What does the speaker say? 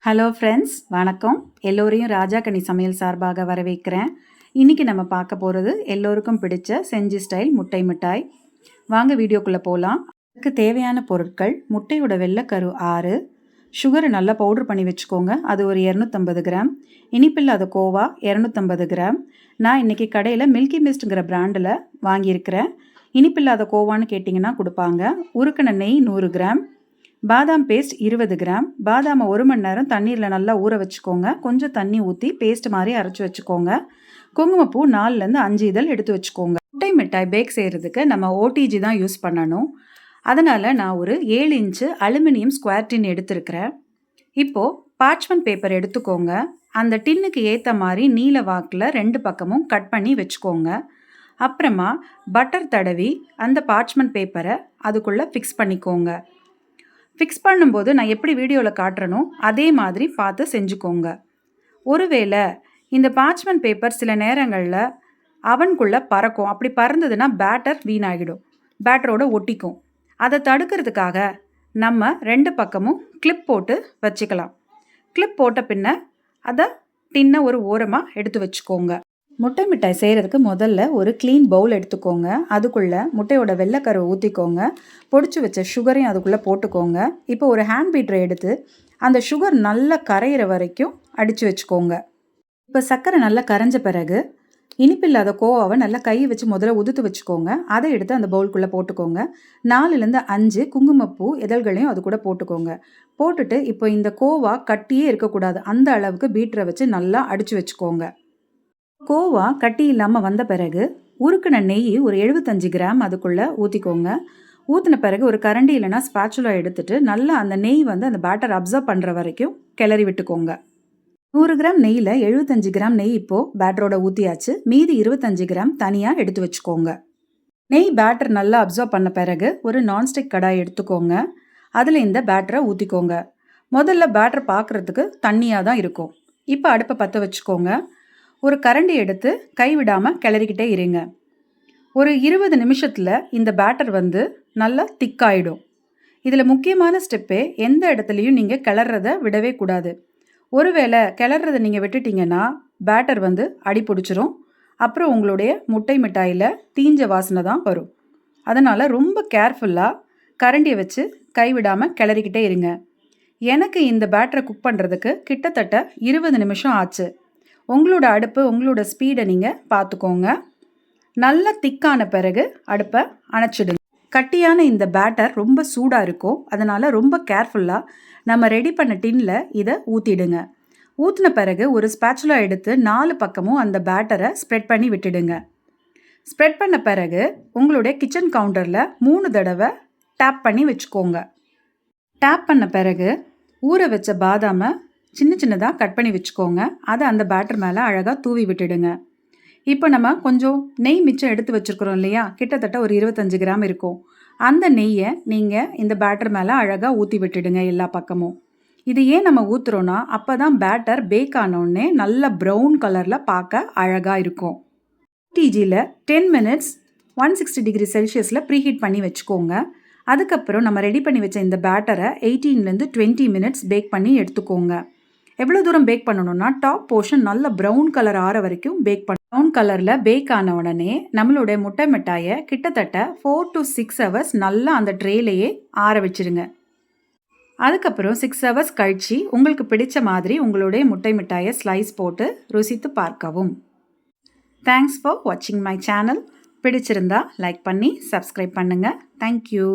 Hello friends, வணக்கம். எல்லோரையும் ராஜா கனி சமையல் சார்பாக வரவேற்கிறேன். இன்றைக்கி நம்ம பார்க்க போகிறது எல்லோருக்கும் பிடிச்ச செஞ்சி ஸ்டைல் முட்டை மிட்டாய். வாங்க வீடியோக்குள்ளே போகலாம். அதுக்கு தேவையான பொருட்கள்: முட்டையோட வெள்ளைக்கரு 6, சுகரை நல்லா பவுட்ரு பண்ணி வச்சுக்கோங்க, அது ஒரு 250 கிராம், இனிப்பில்லாத கோவா 250 கிராம். நான் இன்றைக்கி கடையில் மில்கி மிஸ்ட்டுங்கிற பிராண்டில் வாங்கியிருக்கிறேன். இனிப்பில்லாத கோவான்னு கேட்டிங்கன்னா கொடுப்பாங்க. உருக்கின நெய் 100 கிராம், பாதாம் பேஸ்ட் 20 கிராம். பாதாமை 1 மணி நேரம் தண்ணீரில் நல்லா ஊற வச்சுக்கோங்க. கொஞ்சம் தண்ணி ஊற்றி பேஸ்ட் மாதிரி அரைச்சி வச்சுக்கோங்க. குங்குமப்பூ 4லேருந்து 5 இதழ் எடுத்து வச்சுக்கோங்க. முட்டை மிட்டாய் பேக் செய்கிறதுக்கு நம்ம ஓடிஜி தான் யூஸ் பண்ணணும். அதனால் நான் ஒரு 7 இன்ச்சு அலுமினியம் ஸ்கொயர் டின் எடுத்துருக்கிறேன். இப்போது பார்ச்மெண்ட் பேப்பர் எடுத்துக்கோங்க. அந்த டின்னுக்கு ஏற்ற மாதிரி நீல வாக்கில் 2 பக்கமும் கட் பண்ணி வச்சுக்கோங்க. அப்புறமா பட்டர் தடவி அந்த பார்ச்மெண்ட் பேப்பரை அதுக்குள்ளே ஃபிக்ஸ் பண்ணிக்கோங்க. ஃபிக்ஸ் பண்ணும்போது நான் எப்படி வீடியோவில் காட்டுறனோ அதே மாதிரி பார்த்து செஞ்சுக்கோங்க. ஒருவேளை இந்த பார்ச்மெண்ட் பேப்பர் சில நேரங்களில் அவனுக்குள்ளே பறக்கும். அப்படி பறந்ததுன்னா பேட்டர் வீணாகிடும், பேட்டரோட ஒட்டிக்கும். அதை தடுக்கிறதுக்காக நம்ம 2 பக்கமும் கிளிப் போட்டு வச்சுக்கலாம். கிளிப் போட்ட பின்ன அதை டின்னை ஒரு ஓரமாக எடுத்து வச்சுக்கோங்க. முட்டை மிட்டாய் செய்கிறதுக்கு முதல்ல ஒரு க்ளீன் பவுல் எடுத்துக்கோங்க. அதுக்குள்ளே முட்டையோட வெள்ளைக்கருவை ஊற்றிக்கோங்க. பொடிச்சு வச்ச சுகரையும் அதுக்குள்ளே போட்டுக்கோங்க. இப்போ ஒரு ஹேண்ட் பீட்டரை எடுத்து அந்த சுகர் நல்லா கரையிற வரைக்கும் அடித்து வச்சுக்கோங்க. இப்போ சர்க்கரை நல்லா கரைஞ்ச பிறகு இனிப்பில்லாத கோவாவை நல்லா கை வச்சு முதல்ல உதுத்து வச்சுக்கோங்க. அதை எடுத்து அந்த பவுலுக்குள்ளே போட்டுக்கோங்க. 4லேருந்து 5 குங்குமப்பூ இதழ்களையும் அது கூட போட்டுக்கோங்க. போட்டுட்டு இப்போ இந்த கோவா கட்டியே இருக்கக்கூடாது, அந்த அளவுக்கு பீட்டரை வச்சு நல்லா அடித்து வச்சுக்கோங்க. கோவா கட்டி இல்லாமல் வந்த பிறகு உருக்கின நெய் ஒரு 75 கிராம் அதுக்குள்ளே ஊற்றிக்கோங்க. ஊற்றின பிறகு ஒரு கரண்டி இல்லைனா ஸ்பாச்சுலா எடுத்துகிட்டு நல்லா அந்த நெய் அந்த பேட்டர் அப்சர்வ் பண்ணுற வரைக்கும் கிளறி விட்டுக்கோங்க. 100 கிராம் நெய்யில் 75 கிராம் நெய் இப்போது பேட்டரோட ஊற்றியாச்சு. மீதி 25 கிராம் தனியாக எடுத்து வச்சுக்கோங்க. நெய் பேட்டர் நல்லா அப்சர்வ் பண்ண பிறகு ஒரு நான்ஸ்டிக் கடாய் எடுத்துக்கோங்க. அதில் இந்த பேட்டரை ஊற்றிக்கோங்க. முதல்ல பேட்டர் பார்க்குறதுக்கு தண்ணியாக தான் இருக்கும். இப்போ அடுப்பை பற்ற வச்சுக்கோங்க. ஒரு கரண்டி எடுத்து கைவிடாமல் கிளறிக்கிட்டே இருங்க. ஒரு 20 நிமிஷத்தில் இந்த பேட்டர் நல்லா திக்காயிடும். இதில் முக்கியமான ஸ்டெப்பே, எந்த இடத்துலையும் நீங்கள் கிளறதை விடவே கூடாது. ஒருவேளை கிளறதை நீங்கள் விட்டுட்டிங்கன்னா பேட்டர் அடி பிடிச்சிரும். அப்புறம் உங்களுடைய முட்டை மிட்டாயில் தீஞ்ச வாசனை தான் வரும். அதனால் ரொம்ப கேர்ஃபுல்லாக கரண்டியை வச்சு கைவிடாமல் கிளறிக்கிட்டே இருங்க. எனக்கு இந்த பேட்டரை குக் பண்ணுறதுக்கு கிட்டத்தட்ட 20 நிமிஷம் ஆச்சு. உங்களோட அடுப்பு, உங்களோட ஸ்பீடை நீங்கள் பார்த்துக்கோங்க. நல்லா திக்கான பிறகு அடுப்பை அணைச்சிடுங்க. கட்டியான இந்த பேட்டர் ரொம்ப சூடாக இருக்கும். அதனால் ரொம்ப கேர்ஃபுல்லாக நம்ம ரெடி பண்ண டின்னில் இதை ஊற்றிடுங்க. ஊற்றின பிறகு ஒரு ஸ்பேச்சுலா எடுத்து 4 பக்கமும் அந்த பேட்டரை ஸ்ப்ரெட் பண்ணி விட்டுடுங்க. ஸ்ப்ரெட் பண்ண பிறகு உங்களுடைய கிச்சன் கவுண்டரில் 3 தடவை டேப் பண்ணி வச்சுக்கோங்க. டேப் பண்ண பிறகு ஊற வச்ச பாதாமை சின்ன சின்னதாக கட் பண்ணி வச்சுக்கோங்க. அதை அந்த பேட்டர் மேலே அழகாக தூவி விட்டுடுங்க. இப்போ நம்ம கொஞ்சம் நெய் மிச்சம் எடுத்து வச்சுருக்குறோம் இல்லையா, கிட்டத்தட்ட ஒரு 25 கிராம் இருக்கும். அந்த நெய்யை நீங்கள் இந்த பேட்டர் மேலே அழகாக ஊற்றி விட்டுடுங்க எல்லா பக்கமும். இது ஏன் நம்ம ஊற்றுறோன்னா, அப்போ தான் பேட்டர் பேக் ஆனோடனே நல்ல ப்ரௌன் கலரில் பார்க்க அழகாக இருக்கும். டிஜியில் 10 மினிட்ஸ் 160 டிகிரி செல்சியஸில் ப்ரீஹீட் பண்ணி வச்சுக்கோங்க. அதுக்கப்புறம் நம்ம ரெடி பண்ணி வச்ச இந்த பேட்டரை 18லேருந்து 20 மினிட்ஸ் பேக் பண்ணி எடுத்துக்கோங்க. எவ்வளோ தூரம் பேக் பண்ணணும்னா, டாப் போர்ஷன் நல்ல ப்ரௌன் கலர் ஆற வரைக்கும் பேக் பண்ணணும். ப்ரௌன் கலரில் பேக் ஆன உடனே நம்மளுடைய முட்டை மிட்டாயை கிட்டத்தட்ட 4 to 6 ஹவர்ஸ் நல்லா அந்த ட்ரேலையே ஆற வச்சுருங்க. அதுக்கப்புறம் 6 ஹவர்ஸ் கழித்து உங்களுக்கு பிடிச்ச மாதிரி உங்களுடைய முட்டை மிட்டாயை ஸ்லைஸ் போட்டு ருசித்து பார்க்கவும். தேங்க்ஸ் ஃபார் வாட்சிங் மை சேனல். பிடிச்சிருந்தா லைக் பண்ணி சப்ஸ்கிரைப் பண்ணுங்கள். தேங்க்யூ.